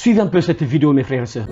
Suivez un peu cette vidéo, mes frères et sœurs.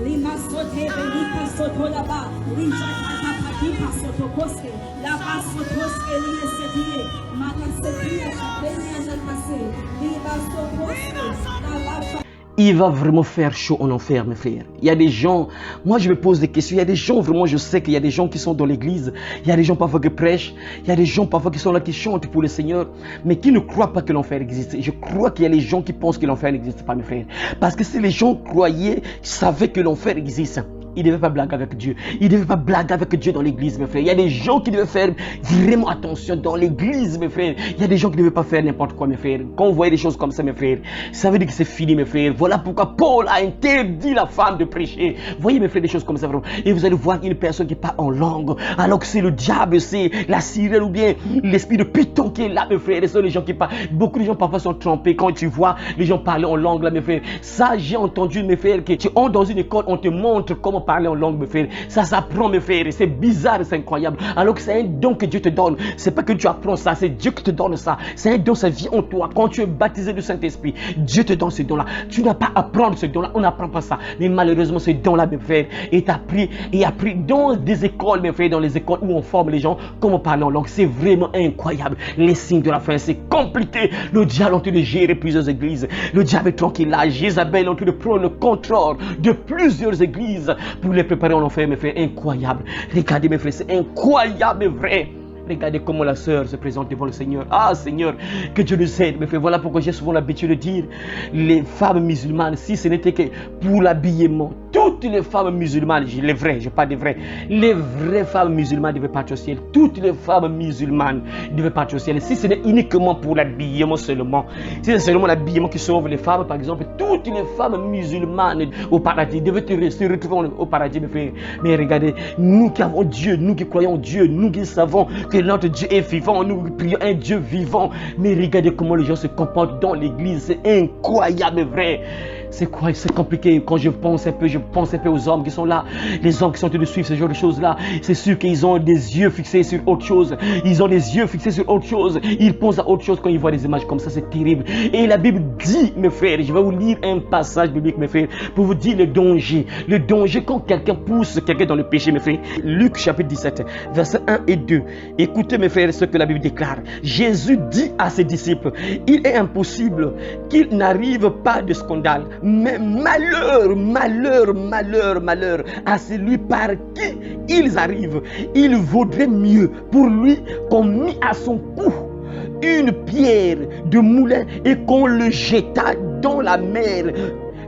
Il va vraiment faire chaud en enfer, mes frères. Il y a des gens, moi je me pose des questions. Il y a des gens, vraiment, je sais qu'il y a des gens qui sont dans l'église. Il y a des gens parfois qui prêchent. Il y a des gens parfois qui sont là, qui chantent pour le Seigneur, mais qui ne croient pas que l'enfer existe. Je crois qu'il y a des gens qui pensent que l'enfer n'existe pas, mes frères. Parce que si les gens croyaient, savaient que l'enfer existe, il ne devait pas blaguer avec Dieu. Il ne devait pas blaguer avec Dieu dans l'église, mes frères. Il y a des gens qui devaient faire vraiment attention dans l'église, mes frères. Il y a des gens qui ne devaient pas faire n'importe quoi, mes frères. Quand vous voyez des choses comme ça, mes frères, ça veut dire que c'est fini, mes frères. Voilà pourquoi Paul a interdit la femme de prêcher. Voyez, mes frères, des choses comme ça, vraiment. Et vous allez voir une personne qui parle en langue, alors que c'est le diable, c'est la sirène ou bien l'esprit de Python qui est là, mes frères. Et ce sont les gens qui parlent. Beaucoup de gens parfois sont trompés quand tu vois les gens parler en langue, là, mes frères. Ça, j'ai entendu, mes frères, que tu entres dans une école, on te montre comment parler en langue, mes frères. Ça s'apprend, mes frères. C'est bizarre, c'est incroyable. Alors que c'est un don que Dieu te donne. C'est pas que tu apprends ça, c'est Dieu qui te donne ça. C'est un don, ça vient en toi. Quand tu es baptisé du Saint-Esprit, Dieu te donne ce don-là. Tu n'as pas à apprendre ce don-là. On n'apprend pas ça. Mais malheureusement, ce don-là, mes frères, est appris et appris dans des écoles, mes frères, dans les écoles où on forme les gens comment parler en langue. C'est vraiment incroyable. Les signes de la fin, c'est compliqué. Le diable est en train de gérer plusieurs églises. Le diable est tranquille là. Jézabel est en train de prendre le contrôle de plusieurs églises pour les préparer en enfer, mes frères. Incroyable. Regardez, mes frères, c'est incroyable, mes frères. Regardez comment la sœur se présente devant le Seigneur. Ah, Seigneur, que Dieu nous aide. Mais frère, voilà pourquoi j'ai souvent l'habitude de dire, les femmes musulmanes, si ce n'était que pour l'habillement, toutes les femmes musulmanes, les vraies, je parle des vraies, les vraies femmes musulmanes devaient partir au ciel. Toutes les femmes musulmanes devaient partir au ciel. Et si ce n'est uniquement pour l'habillement seulement, si c'est seulement l'habillement qui sauve les femmes, par exemple, toutes les femmes musulmanes au paradis devaient se retrouver au paradis, mes frères. Mais regardez, nous qui avons Dieu, nous qui croyons en Dieu, nous qui savons que notre Dieu est vivant, nous prions un Dieu vivant. Mais regardez comment les gens se comportent dans l'église. C'est incroyable, vrai. C'est quoi? C'est compliqué. Quand je pense un peu aux hommes qui sont là, les hommes qui sont en train de suivre ce genre de choses-là. C'est sûr qu'ils ont des yeux fixés sur autre chose. Ils ont des yeux fixés sur autre chose. Ils pensent à autre chose quand ils voient des images comme ça. C'est terrible. Et la Bible dit, mes frères, je vais vous lire un passage biblique, mes frères, pour vous dire le danger. Le danger quand quelqu'un pousse quelqu'un dans le péché, mes frères. Luc chapitre 17, versets 1 et 2. Écoutez, mes frères, ce que la Bible déclare. Jésus dit à ses disciples, il est impossible qu'il n'arrive pas de scandale. Mais malheur, malheur, malheur, malheur à celui par qui ils arrivent. Il vaudrait mieux pour lui qu'on mit à son cou une pierre de moulin et qu'on le jetât dans la mer,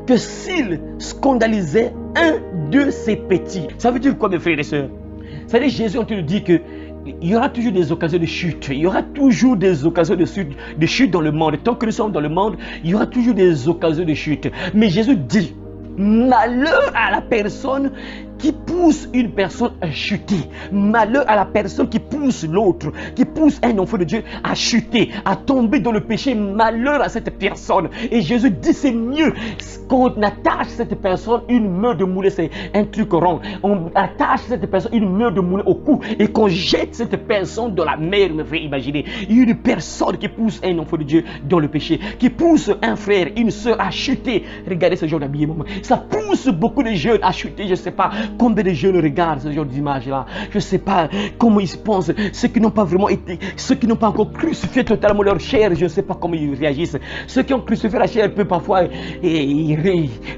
que s'il scandalisait un de ses petits. Ça veut dire quoi, mes frères et sœurs? Ça veut dire Jésus on te dit que il y aura toujours des occasions de chute. Il y aura toujours des occasions de chute dans le monde. Tant que nous sommes dans le monde, il y aura toujours des occasions de chute. Mais Jésus dit, malheur à la personne qui pousse une personne à chuter. Malheur à la personne qui pousse l'autre, qui pousse un enfant de Dieu à chuter, à tomber dans le péché. Malheur à cette personne. Et Jésus dit, c'est mieux qu'on attache cette personne une meule de moulin, c'est un truc rond. On attache cette personne une meule de moulin au cou et qu'on jette cette personne dans la mer. Me fait imaginer une personne qui pousse un enfant de Dieu dans le péché, qui pousse un frère, une soeur à chuter. Regardez ce genre d'habillement. Ça pousse beaucoup de jeunes à chuter. Je ne sais pas combien de jeunes regardent ce genre d'image-là. Je ne sais pas comment ils se pensent. Ceux qui n'ont pas vraiment été, ceux qui n'ont pas encore crucifié totalement leur chair, je ne sais pas comment ils réagissent. Ceux qui ont crucifié la chair peuvent parfois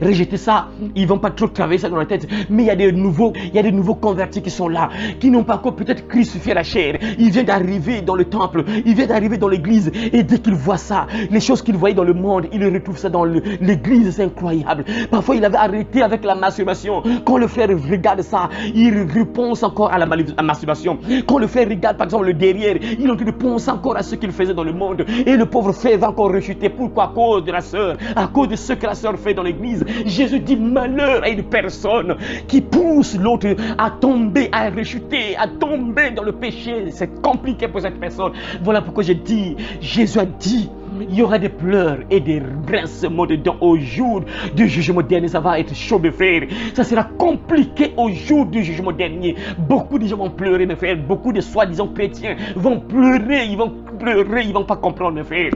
rejeter ça. Ils ne vont pas trop travailler ça dans la tête. Mais il y a des nouveaux convertis qui sont là, qui n'ont pas encore peut-être crucifié la chair. Ils viennent d'arriver dans le temple, ils viennent d'arriver dans l'église. Et dès qu'ils voient ça, les choses qu'ils voyaient dans le monde, ils retrouvent ça dans l'église. C'est incroyable. Parfois, il avait arrêté avec la masturbation. Quand le frère regarde ça, il repense encore à la masturbation. Quand le frère regarde par exemple le derrière, il est en train de penser encore à ce qu'il faisait dans le monde. Et le pauvre frère va encore rechuter. Pourquoi? À cause de la sœur, à cause de ce que la sœur fait dans l'église. Jésus dit malheur à une personne qui pousse l'autre à tomber, à rechuter, à tomber dans le péché. C'est compliqué pour cette personne. Voilà pourquoi j'ai dit, Jésus a dit, il y aura des pleurs et des grincements dedans au jour du jugement dernier. Ça va être chaud, mes frères. Ça sera compliqué au jour du jugement dernier. Beaucoup de gens vont pleurer, mes frères. Beaucoup de soi-disant chrétiens vont pleurer. Ils vont pleurer. Ils ne vont pas comprendre, mes frères.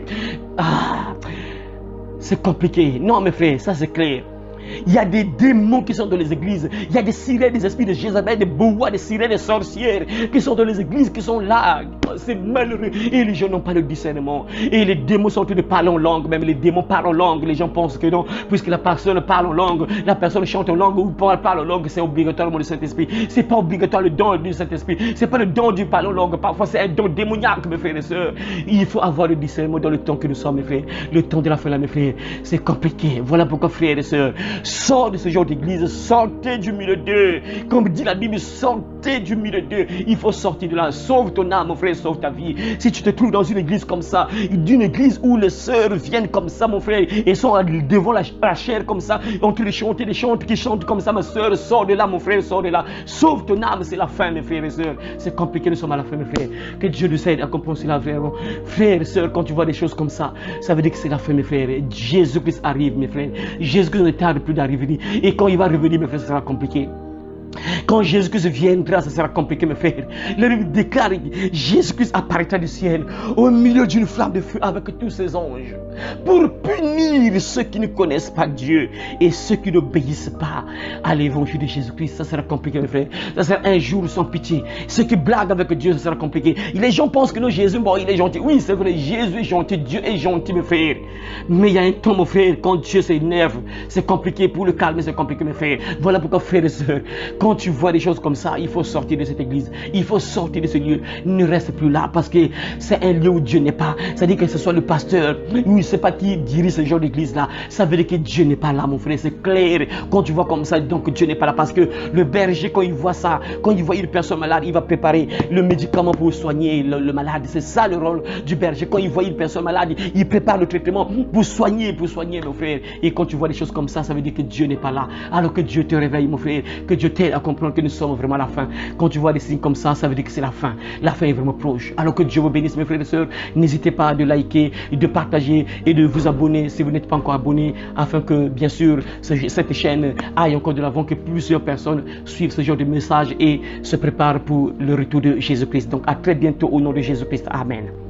Ah, c'est compliqué. Non, mes frères, ça c'est clair. Il y a des démons qui sont dans les églises. Il y a des sirènes, des esprits de Jézabel, des bois, des sirènes, des sorcières qui sont dans les églises, qui sont là. C'est malheureux. Et les gens n'ont pas le discernement. Et les démons sont en train de parler en langue. Même les démons parlent en langue. Les gens pensent que non, puisque la personne parle en langue, la personne chante en langue ou parle en langue, c'est obligatoirement le Saint-Esprit. C'est pas obligatoire le don du Saint-Esprit. C'est pas le don du parler en langue. Parfois, c'est un don démoniaque, mes frères et sœurs. Il faut avoir le discernement dans le temps que nous sommes, mes frères. Le temps de la fin, là, mes frères, c'est compliqué. Voilà pourquoi, frères et sœurs, sortez de ce genre d'église, sortez du milieu d'eux. Comme dit la Bible, sortez du milieu d'eux. Il faut sortir de là. Sauve ton âme, mon frère, sauve ta vie. Si tu te trouves dans une église comme ça, d'une église où les sœurs viennent comme ça, mon frère, et sont devant la chair comme ça, on te chanter des chants qui chantent comme ça, ma sœur, sors de là, mon frère, sors de là. Sauve ton âme, c'est la fin, mes frères et sœurs. C'est compliqué, nous sommes à la fin, mes frères. Que Dieu nous aide à comprendre cela, frère. Frères et sœurs, quand tu vois des choses comme ça, ça veut dire que c'est la fin, mes frères. Jésus-Christ arrive, mes frères. Jésus-Christ ne tarde plus d'arriver. Et quand il va revenir, mes frères, ça sera compliqué. Quand Jésus-Christ viendra, ça sera compliqué, mes frères. La Bible déclare que Jésus-Christ apparaîtra du ciel au milieu d'une flamme de feu avec tous ses anges pour punir ceux qui ne connaissent pas Dieu et ceux qui n'obéissent pas à l'évangile de Jésus-Christ. Ça sera compliqué, mes frères. Ça sera un jour sans pitié. Ceux qui blaguent avec Dieu, ça sera compliqué. Les gens pensent que non, Jésus, bon, il est gentil. Oui, c'est vrai, Jésus est gentil, Dieu est gentil, mes frères. Mais il y a un temps, mon frère, quand Dieu s'énerve, c'est compliqué. Pour le calmer, c'est compliqué, mes frères. Voilà pourquoi, frères et sœurs, quand tu vois des choses comme ça, il faut sortir de cette église. Il faut sortir de ce lieu. Ne reste plus là parce que c'est un lieu où Dieu n'est pas. C'est-à-dire que ce soit le pasteur, oui, c'est pas qui dirige ce genre d'église-là. Ça veut dire que Dieu n'est pas là, mon frère. C'est clair. Quand tu vois comme ça, donc Dieu n'est pas là parce que le berger, quand il voit ça, quand il voit une personne malade, il va préparer le médicament pour soigner le malade. C'est ça le rôle du berger. Quand il voit une personne malade, il prépare le traitement pour soigner, mon frère. Et quand tu vois des choses comme ça, ça veut dire que Dieu n'est pas là. Alors que Dieu te réveille, mon frère. Que Dieu t'aide à comprendre que nous sommes vraiment à la fin. Quand tu vois des signes comme ça, ça veut dire que c'est la fin. La fin est vraiment proche. Alors que Dieu vous bénisse, mes frères et sœurs. N'hésitez pas de liker, de partager et de vous abonner si vous n'êtes pas encore abonné, afin que, bien sûr, cette chaîne aille encore de l'avant, que plusieurs personnes suivent ce genre de message et se préparent pour le retour de Jésus-Christ. Donc, à très bientôt au nom de Jésus-Christ. Amen.